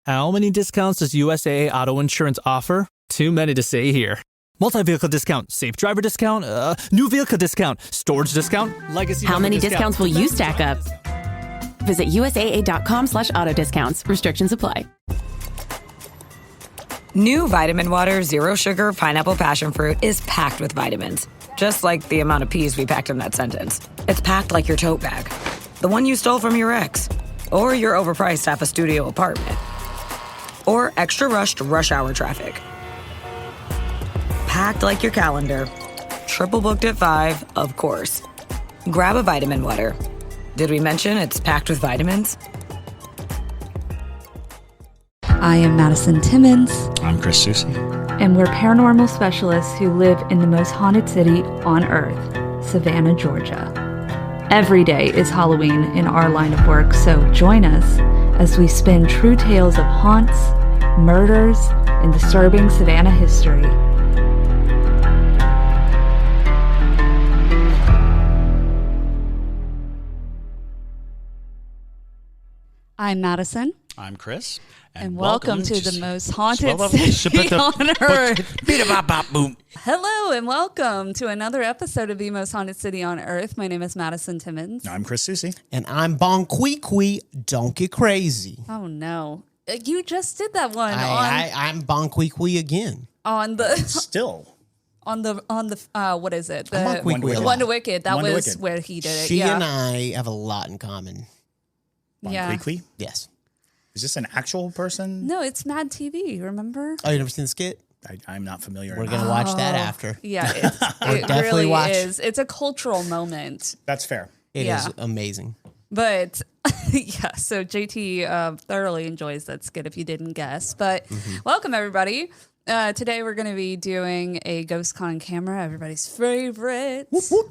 How many discounts does USAA Auto Insurance offer? Too many to say here. Multi-vehicle discount, safe driver discount, new vehicle discount, storage discount, legacy. How many discounts will you stack up? Visit USAA.com/auto discounts. Restrictions apply. New Vitamin Water Zero Sugar Pineapple Passion Fruit is packed with vitamins. Just like the amount of peas we packed in that sentence. It's packed like your tote bag. The one you stole from your ex. Or your overpriced half a studio apartment. Or extra rushed rush hour traffic. Packed like your calendar. Triple booked at 5, of course. Grab a Vitamin Water. Did we mention it's packed with vitamins? I am Madison Timmons. I'm Chris Susi. And we're paranormal specialists who live in the most haunted city on earth, Savannah, Georgia. Every day is Halloween in our line of work, so join us as we spin true tales of haunts, murders, and disturbing Savannah history. I'm Madison. I'm Chris. And welcome to the most haunted city on earth. Hello and welcome to another episode of the most haunted city on earth. My name is Madison Timmons. I'm Chris Susi. And I'm Bon Qui. Don't get crazy. Oh no. You just did that one. I'm Bon Qui again. On the Still. On the what is it? The One to Wicked. That One was Wicked. where he did it. She and I have a lot in common. Yeah. Bon Yes. Is this an actual person? No, it's Mad TV, remember? Oh, you never seen the skit? I'm not familiar. We're going to watch that after. Yeah, it definitely really watch. is. It's a cultural moment. That's fair. It is amazing. But yeah, so JT thoroughly enjoys that skit if you didn't guess. But welcome, everybody. Today we're going to be doing a Ghost Con camera, everybody's favorite. Whoop, whoop.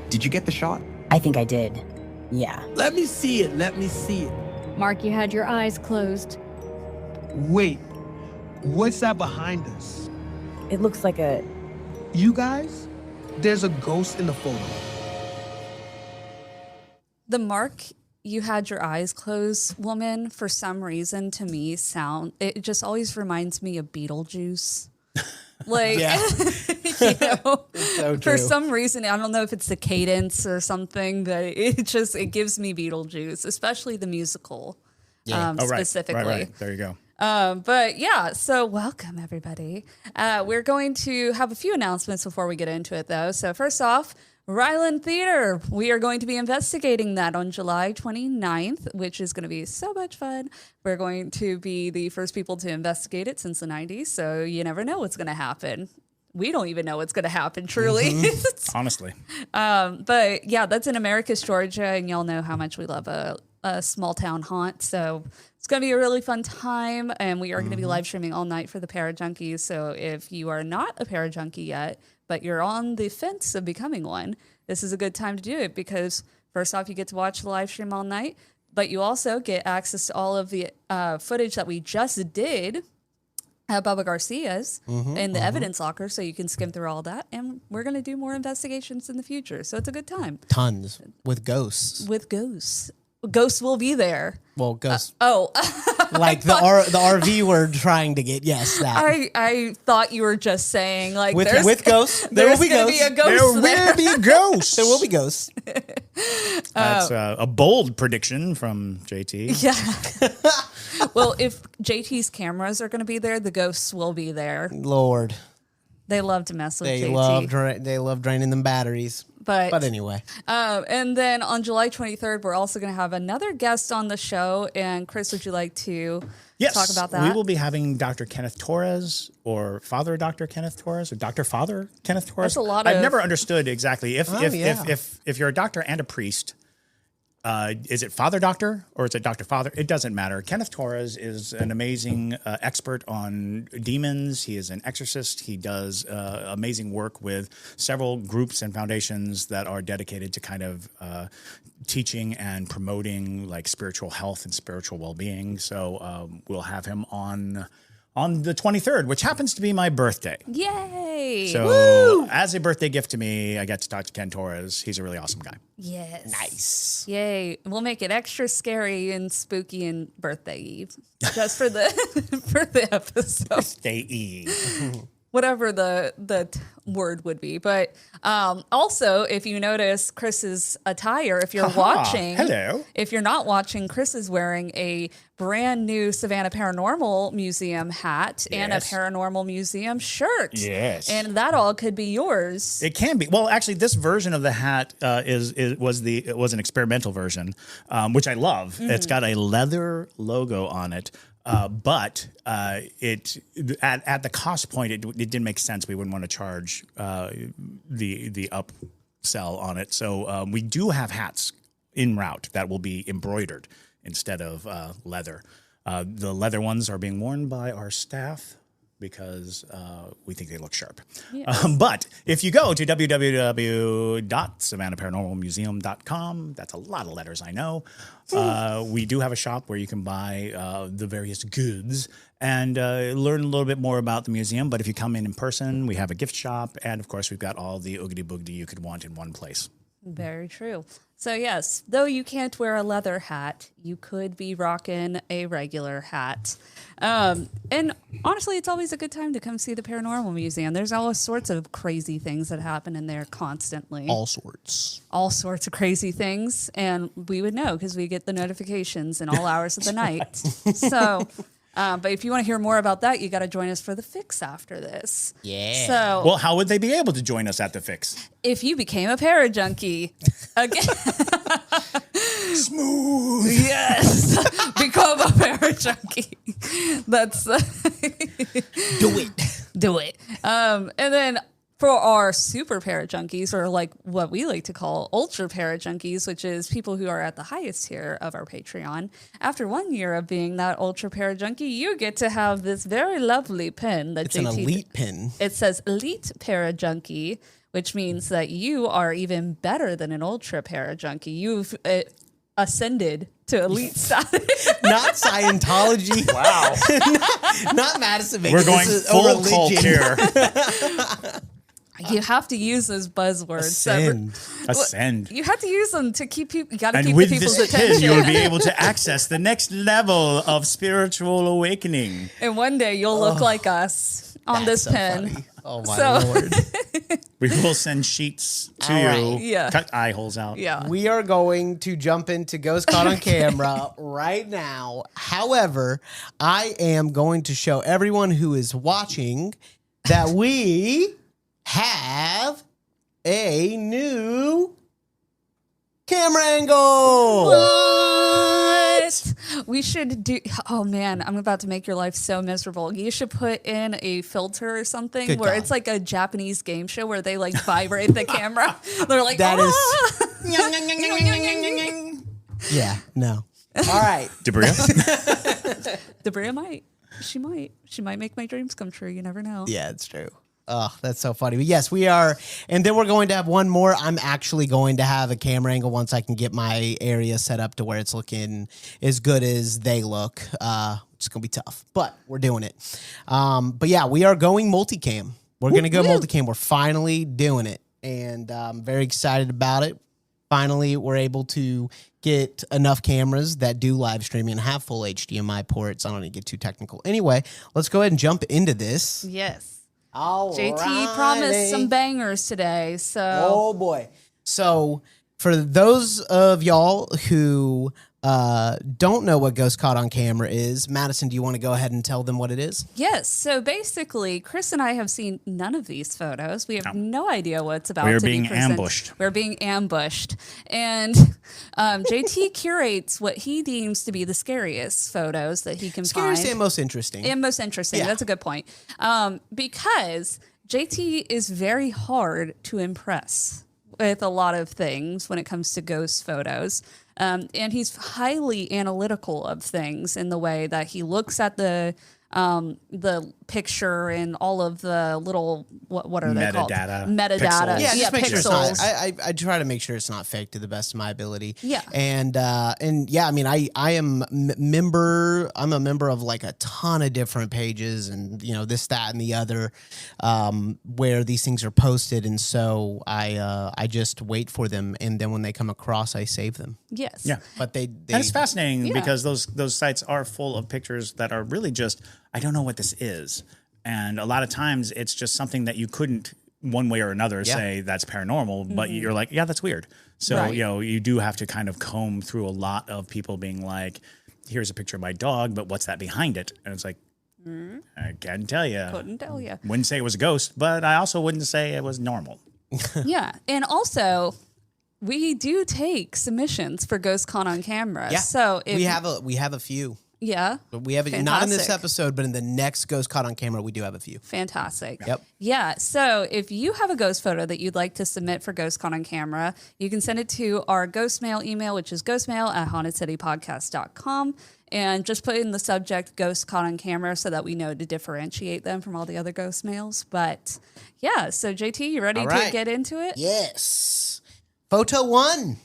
Did you get the shot? I think I did. Yeah. Let me see it. Mark, you had your eyes closed. Wait, what's that behind us? It looks like a... You guys? There's a ghost in the photo. The Mark, you had your eyes closed woman, for some reason, to me, it just always reminds me of Beetlejuice. Like, you know, so for some reason, I don't know if it's the cadence or something, but it gives me Beetlejuice, especially the musical, specifically. Right. There you go. But yeah, so welcome everybody. We're going to have a few announcements before we get into it though. So first off, Ryland Theater. We are going to be investigating that on July 29th, which is going to be so much fun. We're going to be the first people to investigate it since the 90s, so you never know what's going to happen. We don't even know what's going to happen, truly. Honestly. But yeah, that's in Americus, Georgia, and y'all know how much we love a small town haunt, so it's going to be a really fun time, and we are going to be live streaming all night for the Parajunkies, so if you are not a Parajunkie yet, but you're on the fence of becoming one, this is a good time to do it because first off, you get to watch the live stream all night, but you also get access to all of the footage that we just did at Bubba Garcia's in the evidence locker, so you can skim through all that, and we're going to do more investigations in the future, so it's a good time. Tons with ghosts. With ghosts. Ghosts will be there. Well, ghosts. Like the RV we're trying to get. Yes, that. I thought you were just saying like with ghosts. There will be ghosts. There will be ghosts. There will be ghosts. That's a bold prediction from JT. Yeah. Well, if JT's cameras are going to be there, the ghosts will be there. Lord. They love to mess with JT. They love draining them batteries. But anyway. And then on July 23rd, we're also going to have another guest on the show. And Chris, would you like to talk about that? We will be having Dr. Kenneth Torres or Father Dr. Kenneth Torres or Dr. Father Kenneth Torres. That's a lot I've never understood exactly if you're a doctor and a priest. Is it Father Doctor or is it Dr. Father? It doesn't matter. Kenneth Torres is an amazing expert on demons. He is an exorcist. He does amazing work with several groups and foundations that are dedicated to kind of teaching and promoting like spiritual health and spiritual well-being. So we'll have him on on the 23rd, which happens to be my birthday. Yay! So as a birthday gift to me, I got to talk to Ken Torres. He's a really awesome guy. Yes. Nice. Yay. We'll make it extra scary and spooky and birthday eve. Just for the for the episode. Birthday Eve. Whatever the word would be. But also, if you notice Chris's attire, if you're watching, hello. If you're not watching, Chris is wearing a brand new Savannah Paranormal Museum hat and a Paranormal Museum shirt. Yes. And that all could be yours. It can be. Well, actually, this version of the hat was an experimental version, which I love. It's got a leather logo on it. But it at the cost point, it didn't make sense. We wouldn't want to charge the upsell on it. So we do have hats en route that will be embroidered instead of leather. The leather ones are being worn by our staff because we think they look sharp. Yes. But if you go to www.savannahparanormalmuseum.com, that's a lot of letters, I know. We do have a shop where you can buy the various goods and learn a little bit more about the museum. But if you come in person, we have a gift shop. And, of course, we've got all the oogity boogity you could want in one place. Very true. So, yes, though you can't wear a leather hat, you could be rocking a regular hat. And honestly, it's always a good time to come see the Paranormal Museum. There's all sorts of crazy things that happen in there constantly. All sorts of crazy things. And we would know because we get the notifications in all hours of the night. So... but if you want to hear more about that, you got to join us for the Fix after this. Yeah. So, well, how would they be able to join us at the Fix? If you became a parajunkie again, smooth. Yes, become a parajunkie. That's do it. And then. For our super parajunkies, or like what we like to call ultra parajunkies, which is people who are at the highest tier of our Patreon, after 1 year of being that ultra parajunkie, you get to have this very lovely pin that it's an elite pin. It says Elite Parajunkie, which means that you are even better than an ultra parajunkie. You've ascended to elite status. Not Scientology. Wow. not Madison. We're going full cult here. You have to use those buzzwords. Ascend. You have to use them to keep people. You got to keep with the people's this attention. pin, you will be able to access the next level of spiritual awakening. And one day you'll look like us on this pin. Funny. Oh my Lord. We will send sheets to All you. right. Yeah. Cut eye holes out. Yeah. We are going to jump into Ghost Caught on Camera right now. However, I am going to show everyone who is watching that we have a new camera angle. What? We should do. Oh man, I'm about to make your life so miserable. You should put in a filter or something Good where God. it's like a Japanese game show where they like vibrate the camera. They're like, That is. is. Yeah, no. All right. Debria? Debria might. She might. She might make my dreams come true. You never know. Yeah, it's true. Oh, that's so funny. But yes, we are. And then we're going to have one more. I'm actually going to have a camera angle once I can get my area set up to where it's looking as good as they look. It's going to be tough, but we're doing it. But yeah, we are going multicam. We're going to go multicam. We're finally doing it. And I'm very excited about it. Finally, we're able to get enough cameras that do live streaming and have full HDMI ports. I don't need to get too technical. Anyway, let's go ahead and jump into this. Yes. JT promised some bangers today, so oh boy. So for those of y'all who don't know what Ghost Caught on Camera is, Madison, do you want to go ahead and tell them what it is? yes. So basically, Chris and I have seen none of these photos. We have no idea what's about to be presented. We're being ambushed. We're being ambushed, and JT curates what he deems to be the scariest photos that he can Scariest find. and most interesting. And most interesting. Yeah. That's a good point. Because JT is very hard to impress with a lot of things when it comes to ghost photos. And he's highly analytical of things in the way that he looks at the the picture and all of the little what are they called? Metadata. Pixels. Yeah, just make sure it's not. pixels. I try to make sure it's not fake to the best of my ability. Yeah. And yeah, I mean, I am I'm a member of like a ton of different pages, and this, that, and the other, where these things are posted, and so I just wait for them, and then when they come across, I save them. Yes. Yeah. But they And it's fascinating because those sites are full of pictures that are really just, I don't know what this is. And a lot of times it's just something that you couldn't one way or another say that's paranormal, but you're like, yeah, that's weird. So, you do have to kind of comb through a lot of people being like, here's a picture of my dog, but what's that behind it? And it's like, I can't tell you. Couldn't tell you. Wouldn't say it was a ghost, but I also wouldn't say it was normal. Yeah. And also, we do take submissions for Ghost Con on camera. Yeah. So if we have a few. Yeah. But we have not in this episode, but in the next Ghost Caught on Camera, we do have a few. Fantastic. Yep. Yeah. So if you have a ghost photo that you'd like to submit for Ghost Caught on Camera, you can send it to our ghost mail email, which is ghostmail@hauntedcitypodcast.com. And just put in the subject Ghost Caught on Camera so that we know to differentiate them from all the other ghost mails. But yeah, so JT, you ready to get into it? Yes. Photo 1.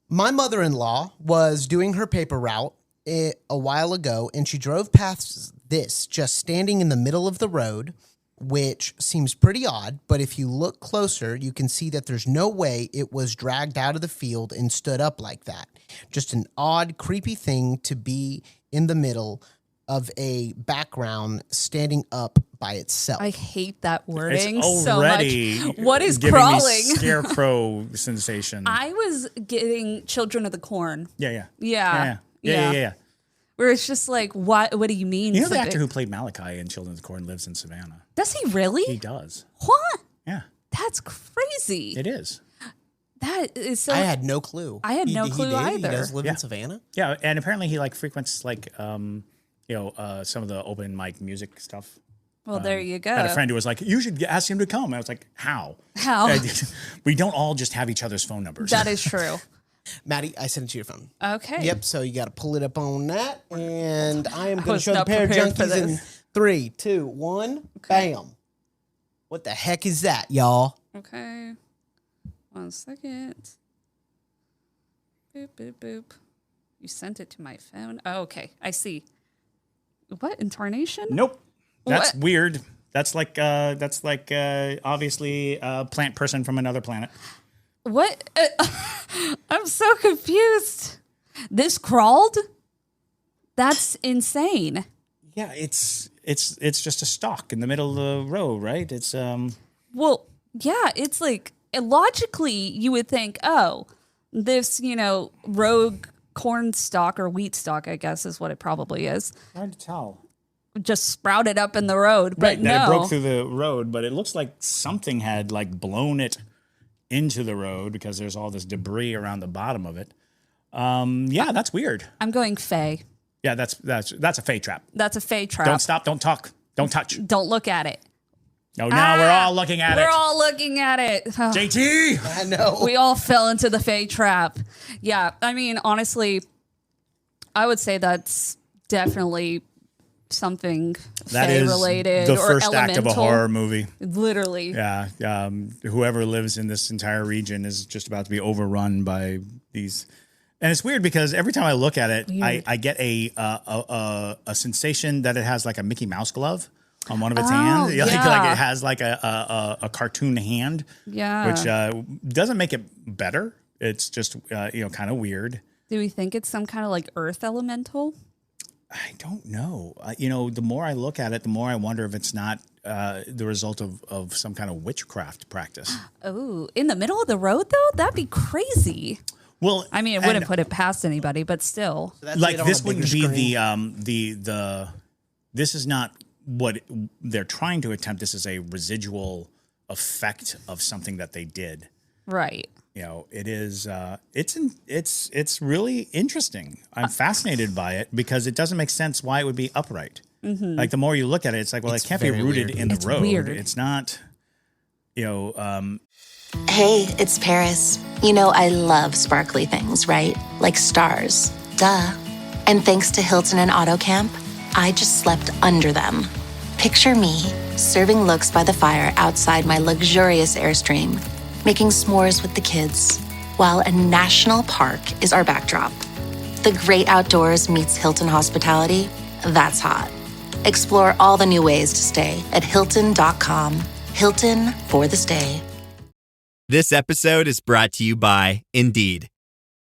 My mother-in-law was doing her paper route a while ago, and she drove past this just standing in the middle of the road, which seems pretty odd, but if you look closer, you can see that there's no way it was dragged out of the field and stood up like that. Just an odd, creepy thing to be in the middle of a background standing up by itself. I hate that wording It's so already much. What is giving crawling? Me scarecrow sensation. I was getting Children of the Corn. Yeah. Where it's just like, what do you mean? You know the actor who played Malachi in Children of the Corn lives in Savannah? Does he really? He does. What? Yeah. That's crazy. It is. That is so. I had no clue. I had no clue either. He does live in Savannah? Yeah, and apparently he frequents some of the open mic music stuff. Well, there you go. I had a friend who was like, you should ask him to come. I was like, how? How? We don't all just have each other's phone numbers. That is true. Maddie, I sent it to your phone. Okay. Yep, so you got to pull it up on that. And I am going to show the not pair of prepared for junkies in this. 3, 2, 1. Bam. What the heck is that, y'all? Okay. 1 second. Boop, boop, boop. You sent it to my phone. Oh, okay. I see. What? Incarnation? Nope. That's What? weird. That's like obviously a plant person from another planet. What? I'm so confused. This crawled? That's insane. Yeah, it's just a stalk in the middle of the road, right? It's Well, yeah, it's like logically you would think, oh, this, rogue corn stalk or wheat stalk, I guess is what it probably is, hard to tell. just sprouted up in the road. But Right, no. that it broke through the road, but it looks like something had blown it into the road because there's all this debris around the bottom of it. Yeah, that's weird. I'm going Faye. Yeah, that's a Fae trap. That's a Faye trap. Don't stop, don't talk, don't touch. Don't look at it. No, now we're all looking at it. We're all looking at it. JT! I know. We all fell into the Faye trap. Yeah, I mean, honestly, I would say that's definitely something That Fae is related the or first elemental. act of a horror movie. Literally. Yeah, whoever lives in this entire region is just about to be overrun by these. And it's weird because every time I look at it, I get a sensation that it has like a Mickey Mouse glove on one of its hands. yeah. Like it has like a cartoon hand, Yeah. which doesn't make it better. It's just kind of weird. Do we think it's some kind of like earth elemental? I don't know. The more I look at it, the more I wonder if it's not the result of some kind of witchcraft practice. Oh, in the middle of the road though? That'd be crazy. Well, I mean, it wouldn't put it past anybody, but still. Like this wouldn't be the this is not what they're trying to attempt. This is a residual effect of something that they did. Right. It is it's really interesting. I'm fascinated by it because it doesn't make sense why it would be upright. Mm-hmm. Like the more you look at it, it's like, well, it can't be rooted in the road. Weird. It's not, Hey, it's Paris. I love sparkly things, right? Like stars. Duh. And thanks to Hilton and AutoCamp, I just slept under them. Picture me serving looks by the fire outside my luxurious Airstream, making s'mores with the kids, while a national park is our backdrop. The great outdoors meets Hilton hospitality. That's hot. Explore all the new ways to stay at Hilton.com. Hilton for the stay. This episode is brought to you by Indeed.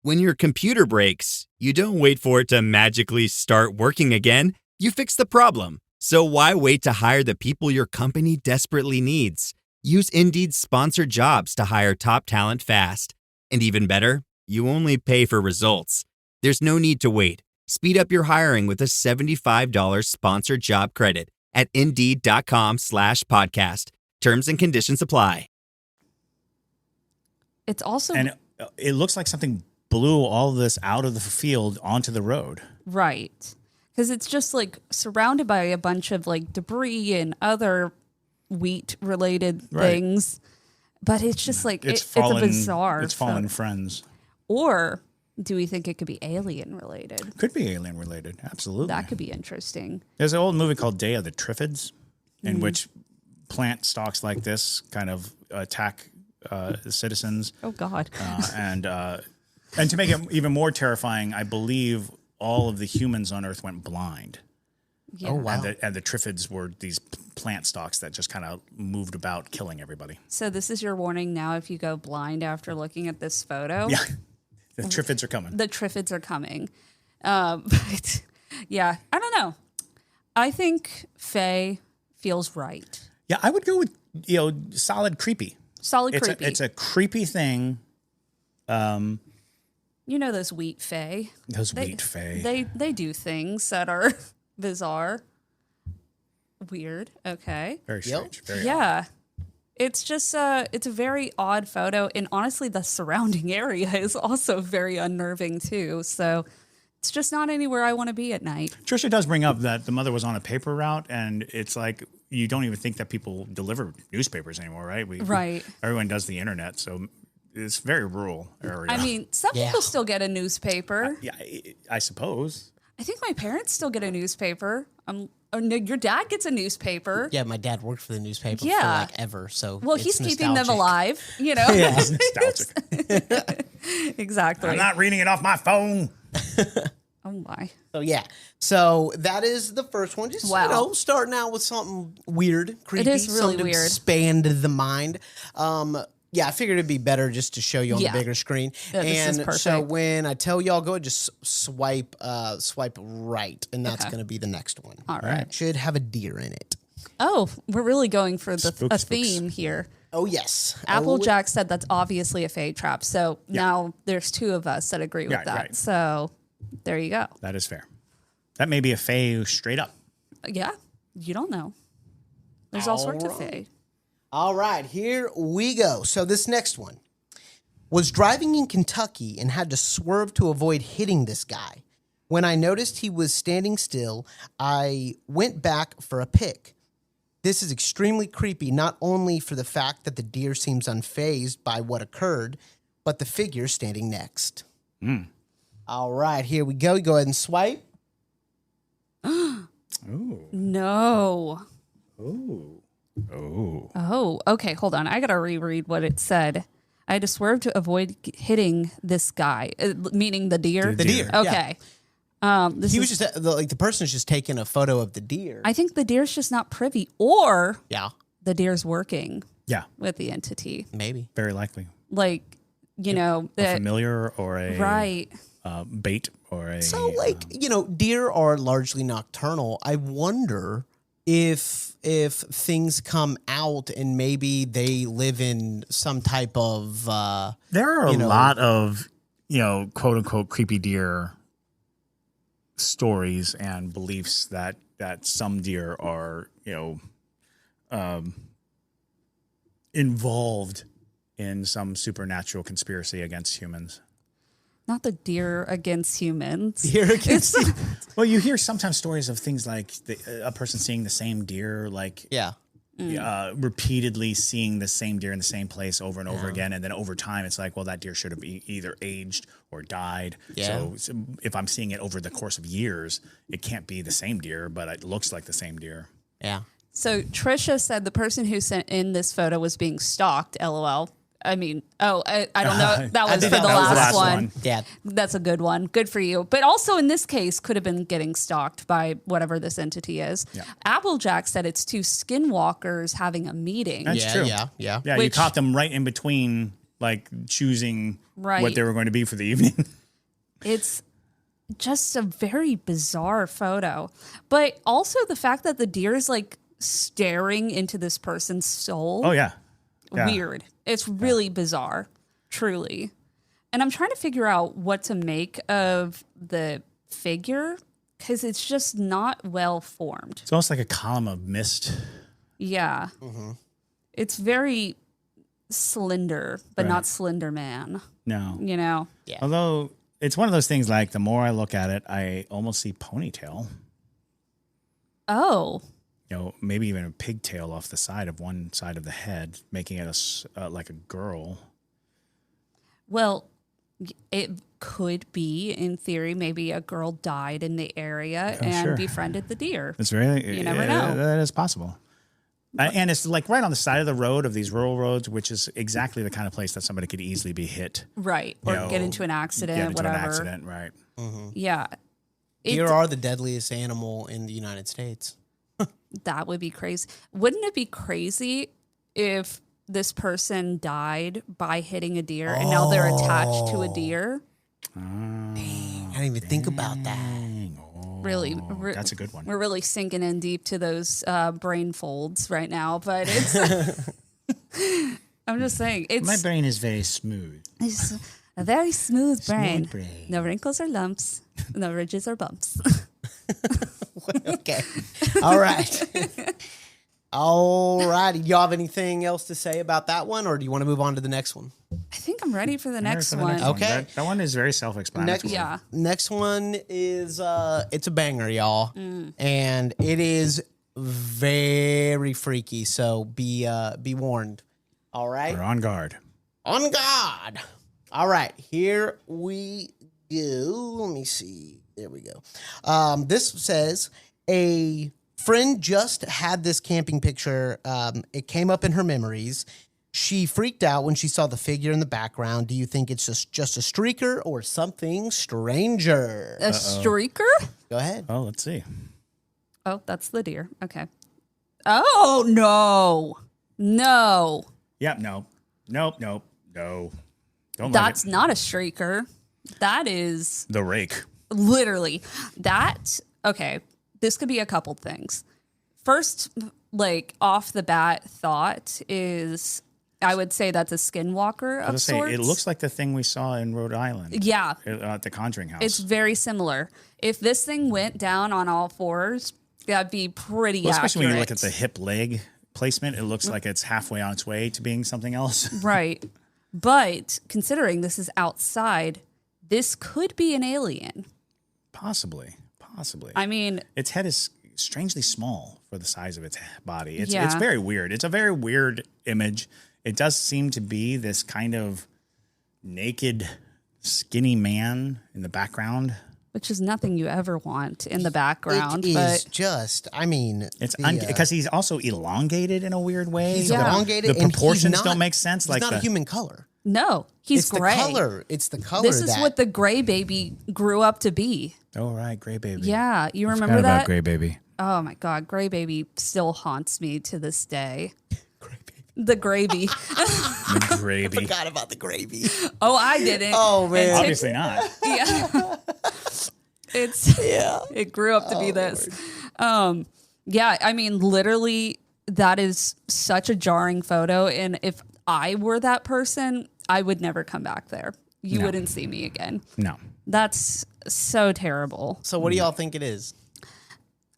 When your computer breaks, you don't wait for it to magically start working again. You fix the problem. So why wait to hire the people your company desperately needs? Use Indeed's sponsored jobs to hire top talent fast. And even better, you only pay for results. There's no need to wait. Speed up your hiring with a $75 sponsored job credit at Indeed.com/podcast. Terms and conditions apply. It's also... And it looks like something blew all this out of the field onto the road. Right. Because it's just like surrounded by a bunch of like debris and other wheat related things. But it's just like, it's a bizarre. It's fallen friends. Or do we think it could be alien related? Could be alien related. Absolutely. That could be interesting. There's an old movie called Day of the Triffids, in which plant stalks like this kind of attack the citizens. Oh, God. And to make it even more terrifying, I believe all of the humans on Earth went blind. Yeah. Oh, wow. And the Triffids were these plant stalks that just kind of moved about, killing everybody. So this is your warning now if you go blind after looking at this photo. Yeah, the Triffids are coming. The Triffids are coming. But yeah, I don't know. I think Faye feels right. Yeah, I would go with, solid creepy. Solid creepy. It's a creepy thing. Those wheat fae. Wheat fae. They do things that are bizarre. Weird. Okay. Very strange. Very odd. It's just it's a very odd photo, and honestly the surrounding area is also very unnerving too. So it's just not anywhere I want to be at night. Trisha does bring up that the mother was on a paper route, and it's like you don't even think that people deliver newspapers anymore, right? Right. Everyone does the internet, so it's very rural area. I mean, some people still get a newspaper. I suppose. I think my parents still get a newspaper. Your dad gets a newspaper. Yeah, my dad worked for the newspaper for like ever. So he's keeping them alive. Yeah, it's nostalgic. Exactly. I'm not reading it off my phone. Oh my. So yeah. So that is the first one. Just starting out with something weird, creepy. It is really something weird. To expand the mind. Yeah, I figured it'd be better just to show you on the bigger screen. Yeah, this is perfect. So when I tell y'all go, just swipe right, and that's going to be the next one. All right. It should have a deer in it. Oh, we're really going for a theme here. Oh, yes. Applejack said that's obviously a Fae trap. So now there's two of us that agree with that. Right. So there you go. That is fair. That may be a Fae straight up. Yeah. You don't know. There's all sorts of Fae. All right, here we go. So this next one was driving in Kentucky and had to swerve to avoid hitting this guy. When I noticed he was standing still, I went back for a pic. This is extremely creepy, not only for the fact that the deer seems unfazed by what occurred, but the figure standing next. All right, here we go. Go ahead and swipe. Ooh. No. Ooh. Oh, okay. Hold on. I got to reread what it said. I had to swerve to avoid hitting this guy, meaning the deer. The deer. Okay. Yeah. He was just the person's just taking a photo of the deer. I think the deer's just not privy, or the deer's working. Yeah. With the entity. Maybe. Very likely. Like, a familiar or a bait or a. So deer are largely nocturnal. I wonder if things come out and maybe they live in some type of there are a lot of quote unquote creepy deer stories and beliefs that some deer are involved in some supernatural conspiracy against humans. Not the deer against humans. Deer against humans. Well, you hear sometimes stories of things like a person seeing the same deer, repeatedly seeing the same deer in the same place over and over again. And then over time, it's like, well, that deer should have either aged or died. So if I'm seeing it over the course of years, it can't be the same deer, but it looks like the same deer. Yeah. So Trisha said the person who sent in this photo was being stalked, LOL. I mean, I don't know. That was for the last one. Yeah. That's a good one. Good for you. But also in this case, could have been getting stalked by whatever this entity is. Yeah. Applejack said it's two skinwalkers having a meeting. That's true. Yeah. You caught them right in between, like, choosing what they were going to be for the evening. It's just a very bizarre photo. But also the fact that the deer is, like, staring into this person's soul. Oh, yeah. Weird. It's really bizarre, truly. And I'm trying to figure out what to make of the figure because it's just not well formed. It's almost like a column of mist. Yeah. Mm-hmm. It's very slender, but not Slender Man. No. You know? Yeah. Although it's one of those things like the more I look at it, I almost see ponytail. Oh. You know, maybe even a pigtail off the side of one side of the head, making it like a girl. Well, it could be, in theory, maybe a girl died in the area and befriended the deer. It's really, you never know. That is possible. And it's like right on the side of the road of these rural roads, which is exactly the kind of place that somebody could easily be hit. Right. Or get into an accident, whatever. An accident, right. Mm-hmm. Yeah. Deer are the deadliest animal in the United States. That would be crazy. Wouldn't it be crazy if this person died by hitting a deer and now they're attached to a deer? Dang, I didn't even think about that. Really, that's a good one. We're really sinking in deep to those brain folds right now, but it's. I'm just saying, my brain is very smooth. It's a very smooth brain. No wrinkles or lumps, no ridges or bumps. Okay. All right. All righty. Y'all have anything else to say about that one, or do you want to move on to the next one? I think I'm ready for the next one. Okay. That one is very self-explanatory. Next one is it's a banger, y'all. And it is very freaky, so be warned. All right? We're on guard. On guard. All right. Here we go. Let me see. There we go. This says a friend just had this camping picture. It came up in her memories. She freaked out when she saw the figure in the background. Do you think it's just a streaker or something stranger? A streaker? Go ahead. Oh, let's see. Oh, that's the deer. Okay. Oh, no. No. Yeah, no. Nope. No. Don't That's not a streaker. That is... the rake. Literally. That... Okay. This could be a couple things. First, like, off the bat thought is... I would say that's a skinwalker of sorts. It looks like the thing we saw in Rhode Island. Yeah. At the Conjuring House. It's very similar. If this thing went down on all fours, that'd be pretty accurate. Especially when you look at the hip leg placement, it looks like it's halfway on its way to being something else. Right. But considering this is outside, this could be an alien. Possibly. I mean... Its head is strangely small for the size of its body. It's very weird. It's a very weird image. It does seem to be this kind of naked, skinny man in the background. Which is nothing you ever want in the background. It is just, I mean... It's because he's also elongated in a weird way. He's elongated. The proportions don't make sense. He's not a human color. No, he's gray. It's the color. This is what the gray baby grew up to be. Oh, right. Gray baby. Yeah. You remember I forgot that? about gray baby. Oh, my God. Gray baby still haunts me to this day. The gravy. The gravy. I forgot about the gravy. Oh, I didn't. Oh, man. Obviously not. Yeah. It grew up to be this. Yeah, I mean, literally, that is such a jarring photo. And if I were that person, I would never come back there. You wouldn't see me again. No. That's so terrible. So what do y'all think it is?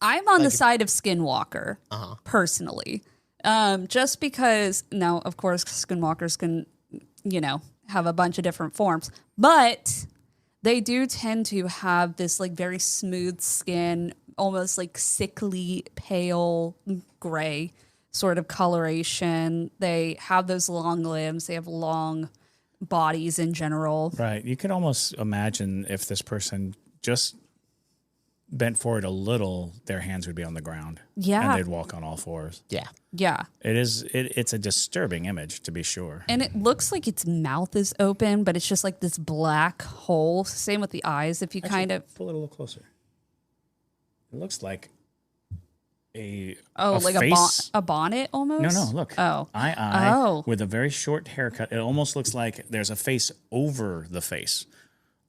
I'm on the side of Skinwalker, personally. Just because, now, of course, skinwalkers can, have a bunch of different forms, but they do tend to have this like very smooth skin, almost like sickly, pale gray sort of coloration. They have those long limbs. They have long bodies in general. Right. You could almost imagine if this person just bent forward a little, their hands would be on the ground. Yeah. And they'd walk on all fours. Yeah. Yeah. It's a disturbing image, to be sure. And it looks like its mouth is open, but it's just like this black hole. Same with the eyes. If you kind of pull it a little closer. It looks like a face. A bonnet almost? No, look. Oh. Eye with a very short haircut. It almost looks like there's a face over the face.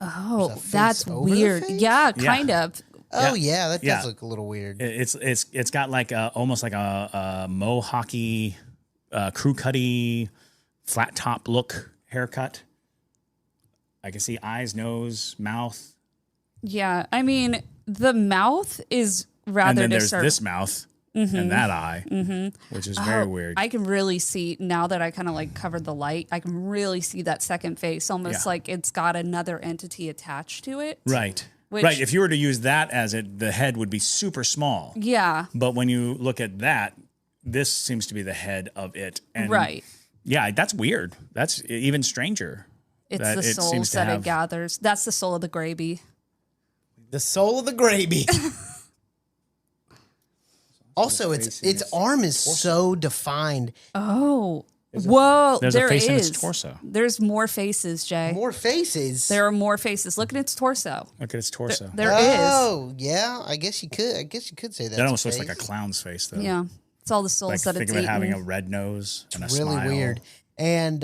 Oh, that's weird. Yeah, kind of. Oh yeah, that does look a little weird. It's got like almost like a mohawky, crew cutty, flat top look haircut. I can see eyes, nose, mouth. Yeah, I mean the mouth is rather. And then there's this mouth and that eye, which is very weird. I can really see now that I kind of like covered the light. I can really see that second face, almost like it's got another entity attached to it. Right. Right. If you were to use that as the head would be super small. Yeah. But when you look at that, this seems to be the head of it. And right. Yeah, that's weird. That's even stranger. It's the souls that it gathers. That's the soul of the gravy. The soul of the gravy. Also, its arm is so defined. Oh. Whoa, there's a face in its torso. There's more faces, Jay. More faces? There are more faces. Look at its torso. Look at its torso. There is. Oh, yeah. I guess you could say that. That almost looks like a clown's face, though. Yeah. It's all the souls that it's think of it having a red nose and a smile. Really weird. And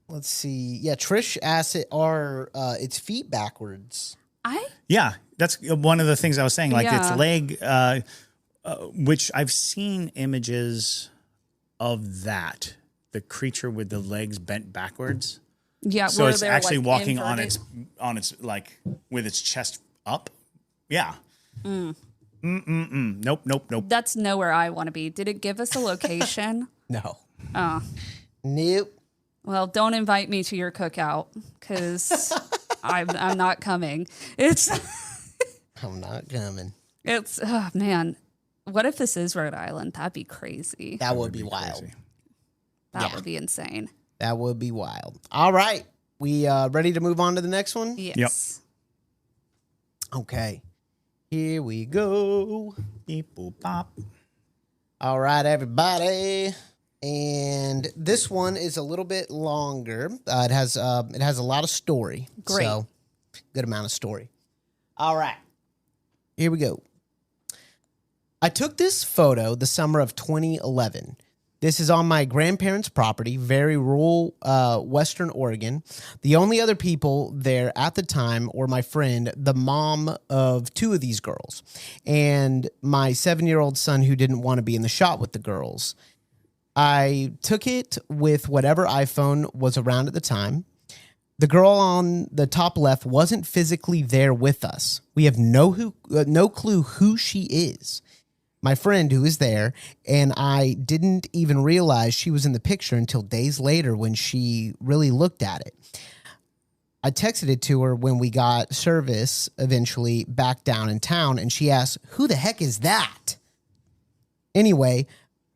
let's see. Yeah, Trish asked are its feet backwards? Yeah, that's one of the things I was saying. Like its leg, which I've seen images of that, the creature with the legs bent backwards. Yeah, so it's actually like walking inverted. on its like with its chest up. Yeah. Nope. That's nowhere I want to be. Did it give us a location? No. Oh. Nope. Well, don't invite me to your cookout because I'm not coming. I'm not coming. It's man. What if this is Rhode Island? That'd be crazy. That would be wild. Crazy. That would be insane. That would be wild. All right. We ready to move on to the next one? Yes. Yep. Okay. Here we go. Beep, boop, bop. All right, everybody. And this one is a little bit longer. It has a lot of story. Great. So, good amount of story. All right. Here we go. I took this photo the summer of 2011. This is on my grandparents' property, very rural Western Oregon. The only other people there at the time were my friend, the mom of two of these girls, and my 7-year-old son who didn't want to be in the shot with the girls. I took it with whatever iPhone was around at the time. The girl on the top left wasn't physically there with us. We have no clue who she is. My friend who was there, and I didn't even realize she was in the picture until days later when she really looked at it. I texted it to her when we got service eventually back down in town, and she asked, "Who the heck is that?" Anyway,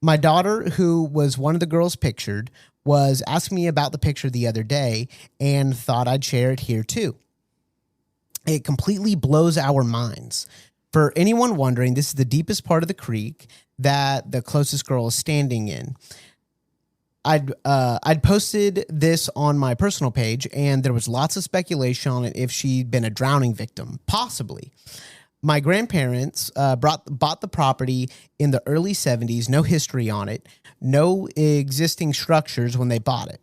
my daughter, who was one of the girls pictured, was asking me about the picture the other day and thought I'd share it here too. It completely blows our minds. For anyone wondering, this is the deepest part of the creek that the closest girl is standing in. I'd posted this on my personal page, and there was lots of speculation on it if she'd been a drowning victim, possibly. My grandparents bought the property in the early 70s, no history on it, no existing structures when they bought it.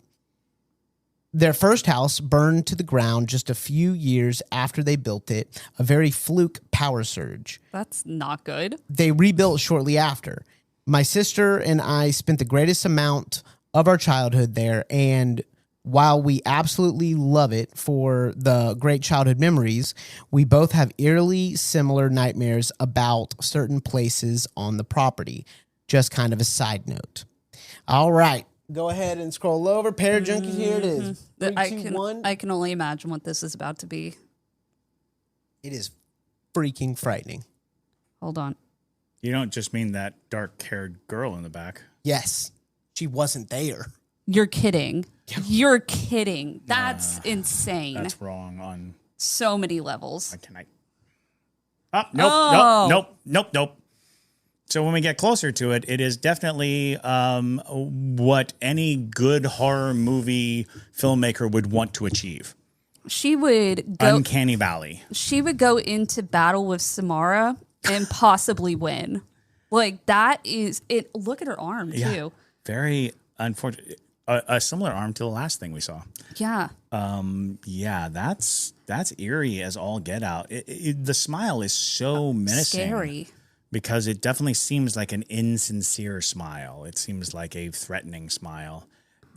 Their first house burned to the ground just a few years after they built it, a very fluke power surge. That's not good. They rebuilt shortly after. My sister and I spent the greatest amount of our childhood there, and while we absolutely love it for the great childhood memories, we both have eerily similar nightmares about certain places on the property. Just kind of a side note. All right. Go ahead and scroll over. Parajunkies, here it is. 3, 2, 1. I can only imagine what this is about to be. It is freaking frightening. Hold on. You don't just mean that dark-haired girl in the back. Yes. She wasn't there. You're kidding. You're kidding. That's insane. That's wrong on so many levels. Nope. So when we get closer to it, it is definitely what any good horror movie filmmaker would want to achieve. She would go Uncanny Valley. She would go into battle with Samara and possibly win. Like that is it. Look at her arm too. Very unfortunate. A similar arm to the last thing we saw. Yeah. That's eerie as all get out. The smile is so menacing. Scary. Because it definitely seems like an insincere smile. It seems like a threatening smile.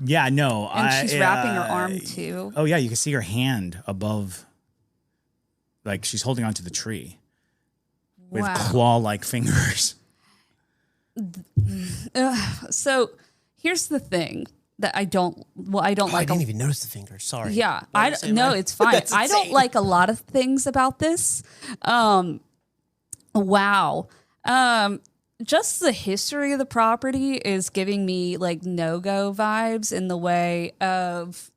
Yeah, no. And she's wrapping her arm too. Oh, yeah. You can see her hand above. Like she's holding onto the tree with claw-like fingers. So here's the thing that I don't like. I didn't even notice the fingers. Sorry. Yeah. It's fine. I don't like a lot of things about this. Wow. Just the history of the property is giving me like no-go vibes in the way of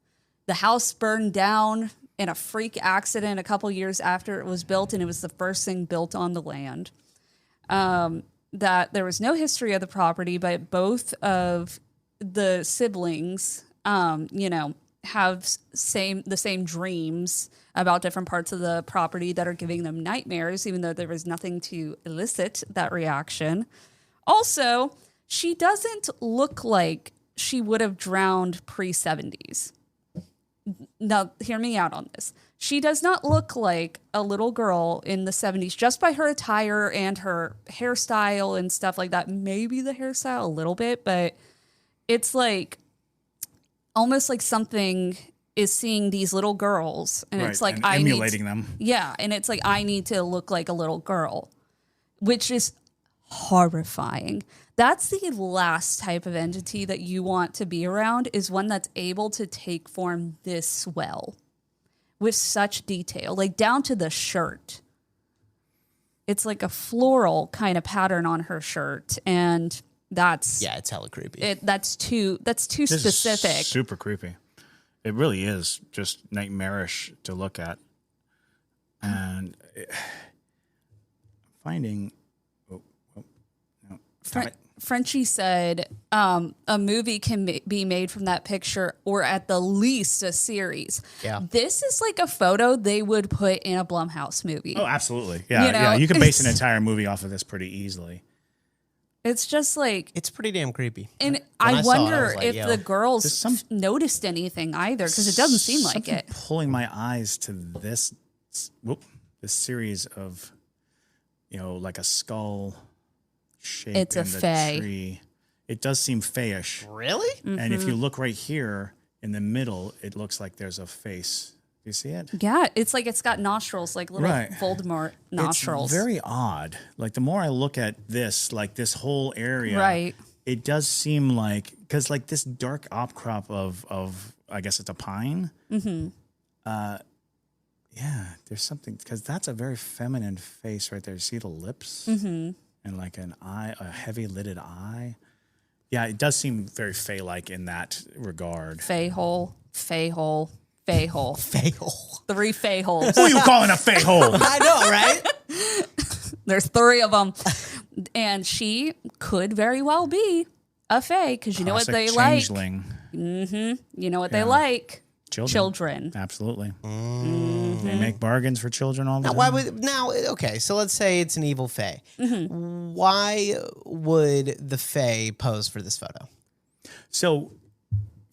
the house burned down in a freak accident a couple years after it was built, and it was the first thing built on the land. That there was no history of the property, but both of the siblings, have the same dreams about different parts of the property that are giving them nightmares, even though there was nothing to elicit that reaction. Also, she doesn't look like she would have drowned pre-70s. Now, hear me out on this. She does not look like a little girl in the 70s just by her attire and her hairstyle and stuff like that. Maybe the hairstyle a little bit, but it's like almost like something is seeing these little girls and it's like, and emulating them. Yeah. And it's like, I need to look like a little girl, which is horrifying. That's the last type of entity that you want to be around, is one that's able to take form this well with such detail, like down to the shirt. It's like a floral kind of pattern on her shirt. And that's, it's hella creepy. That's too specific. Is super creepy. It really is just nightmarish to look at. And finding... Frenchie said a movie can be made from that picture, or at the least a series. Yeah. This is like a photo they would put in a Blumhouse movie. Oh, absolutely. Yeah, you can base an entire movie off of this pretty easily. It's just like... It's pretty damn creepy. And I wonder if the girls noticed anything either, because it doesn't seem like it. Pulling my eyes to this series of, like a skull... shape it's in a the fae. Tree. It does seem fae-ish. Really? Mm-hmm. And if you look right here in the middle, it looks like there's a face. Do you see it? Yeah, it's like it's got nostrils, like little Voldemort nostrils. It's very odd. Like the more I look at this, like this whole area, it does seem like, because like this dark outcrop of I guess it's a pine. Mm-hmm. Yeah, there's something, because that's a very feminine face right there. You see the lips? Mm-hmm. And like an eye, a heavy lidded eye. Yeah, it does seem very fae-like in that regard. Fae-hole, fae-hole, fae-hole. Fae-hole. 3 fae-holes. Who are you calling a fae-hole? I know, right? There's 3 of them. And she could very well be a fae, because you know what they changeling. Like. Mm-hmm. You know what they like. Children. Absolutely. Mm-hmm. They make bargains for children all the time. Okay, so let's say it's an evil fae. Mm-hmm. Why would the fae pose for this photo? So,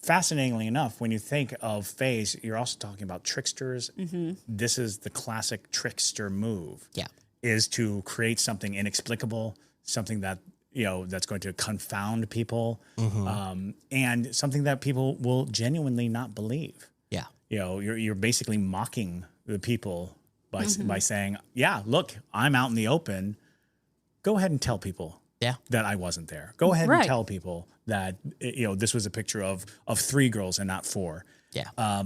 fascinatingly enough, when you think of faes, you're also talking about tricksters. Mm-hmm. This is the classic trickster move. Yeah. Is to create something inexplicable, something that that's going to confound people, and something that people will genuinely not believe. Yeah. You're basically mocking the people by saying, yeah, look, I'm out in the open. Go ahead and tell people that I wasn't there. Go ahead and tell people that, this was a picture of 3 girls and not 4. Yeah.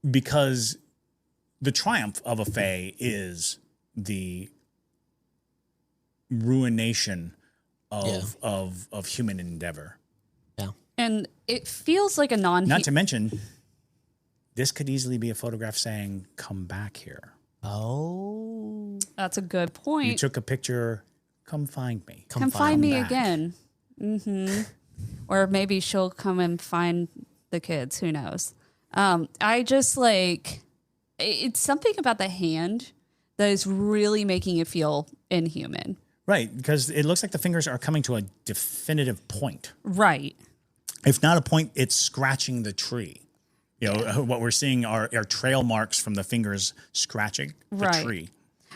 Because the triumph of a fae is the ruination of human endeavor. Yeah. And it feels like a Not to mention, this could easily be a photograph saying, "Come back here." Oh. That's a good point. You took a picture, come find me. Come find me back. again. Mm-hmm. Or maybe she'll come and find the kids. Who knows? I just like, it's something about the hand that is really making it feel inhuman. Right, because it looks like the fingers are coming to a definitive point. Right. If not a point, it's scratching the tree. You know, what we're seeing are trail marks from the fingers scratching the tree.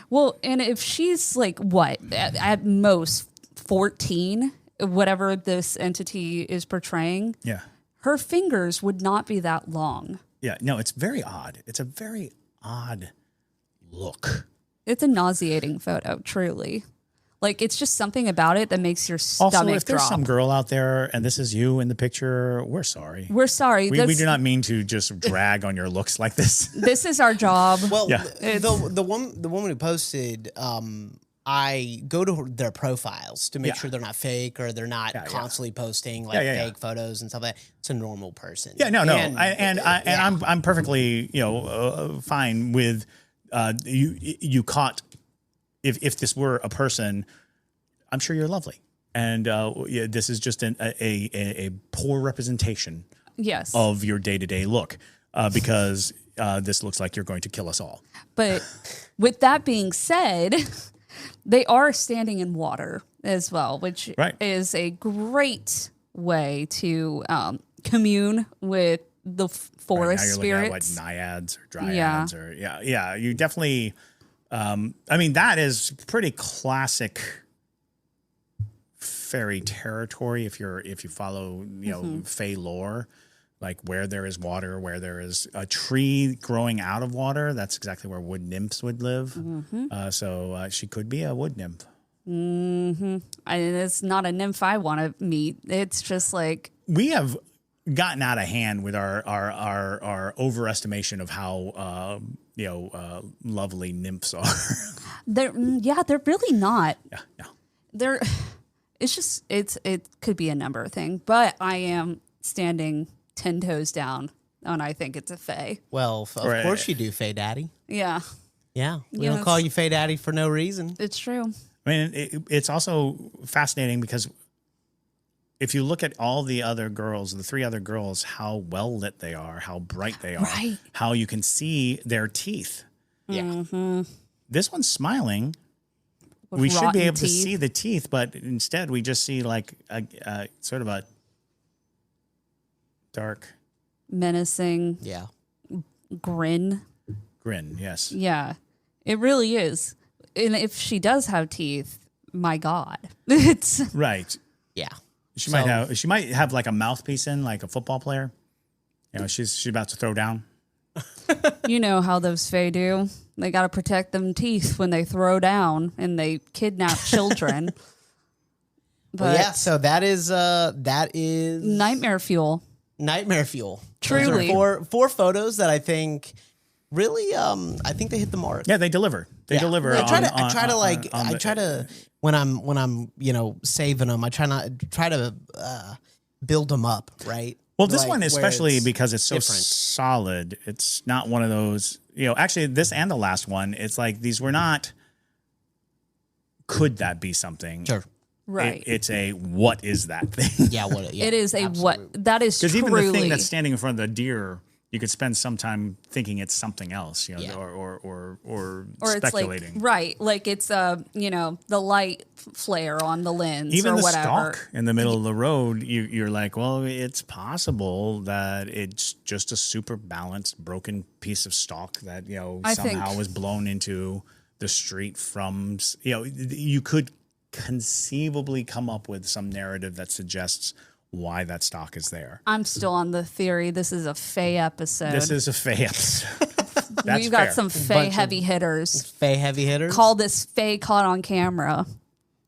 Well, and if she's like, what, at most 14, whatever this entity is portraying, her fingers would not be that long. Yeah, no, it's very odd. It's a very odd look. It's a nauseating photo, truly. Like, it's just something about it that makes your stomach drop. Also, if there's some girl out there and this is you in the picture, we're sorry. We're sorry. We do not mean to just drag on your looks like this. This is our job. Well, the woman who posted, I go to their profiles to make sure they're not fake or they're not constantly posting fake photos and stuff like that. It's a normal person. Yeah, no. And I'm perfectly, fine with you caught. If this were a person, I'm sure you're lovely, and this is just a poor representation, of your day-to-day look, because this looks like you're going to kill us all. But with that being said, they are standing in water as well, which is a great way to commune with the forest spirits, like naiads or dryads, or you definitely. I mean, that is pretty classic fairy territory. If you follow, Fey lore, like where there is water, where there is a tree growing out of water, that's exactly where wood nymphs would live. Mm-hmm. So she could be a wood nymph. Mm-hmm. It's not a nymph I want to meet. It's just like, we have gotten out of hand with our overestimation of how lovely nymphs are. They're really not. Yeah. It could be a number thing, but I am standing 10 toes down and I think it's a fae. Well, of course you do, Fae Daddy. Yeah. Yeah. We don't call you Fae Daddy for no reason. It's true. I mean, it's also fascinating because if you look at all the other girls, the three other girls, how well lit they are, how bright they are, how you can see their teeth. Yeah. Mm-hmm. This one's smiling. With we should be able teeth. to see the teeth, but instead we just see like a sort of a dark, menacing, grin. Grin, yes. Yeah, it really is. And if she does have teeth, my God, it's right. Yeah. She might have like a mouthpiece in, like a football player. She's about to throw down. You know how those fae do. They got to protect them teeth when they throw down and they kidnap children. But so that is nightmare fuel. Nightmare fuel. Truly. Those are four photos that I think really I think they hit the mark. Yeah, they deliver. They deliver. I try to when I'm saving them, I try to build them up, right? Well, this one especially because it's so different. solid. It's not one of those, actually this and the last one, it's like these were not, could that be something? Sure. Right. It's a, what is that thing? It is a what, that is truly. Because even the thing that's standing in front of the deer, you could spend some time thinking it's something else, or speculating. It's like, right. Like it's, the light flare on the lens even or the whatever. stalk in the middle of the road, you're like, well, it's possible that it's just a super balanced, broken piece of stalk that, somehow was blown into the street from, you could conceivably come up with some narrative that suggests why that stock is there. I'm still on the theory this is a Fae episode. This is a Fae episode. We've got some Fae heavy hitters. Fae heavy hitters? Call this Fae caught on camera.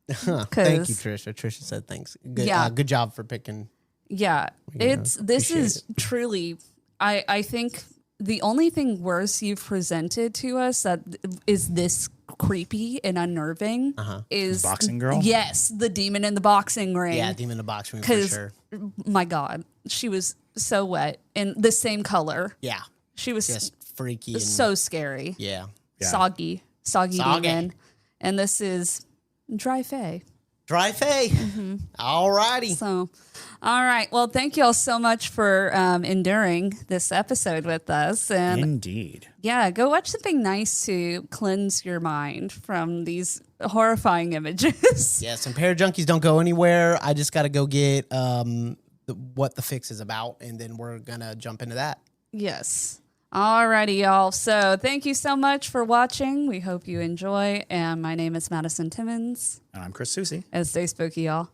Thank you, Trisha. Trisha said thanks. Good, good job for picking. Yeah. This is truly, I think the only thing worse you've presented to us that is this creepy and unnerving is Boxing girl? Yes, the demon in the boxing ring. Yeah, demon in the boxing ring for sure. My God, she was so wet in the same color. Yeah. She was Just freaky. And, so scary. Yeah. Soggy demon. And this is Dry Fae. Dry Fae. All righty. So, all right. Well, thank you all so much for enduring this episode with us. And Indeed. yeah, go watch something nice to cleanse your mind from these horrifying images. Yes, and Parajunkies don't go anywhere. I just got to go get what the fix is about, and then we're going to jump into that. Yes. Alrighty, y'all. So thank you so much for watching. We hope you enjoy. And my name is Madison Timmons. And I'm Chris Susie. And stay spooky, y'all.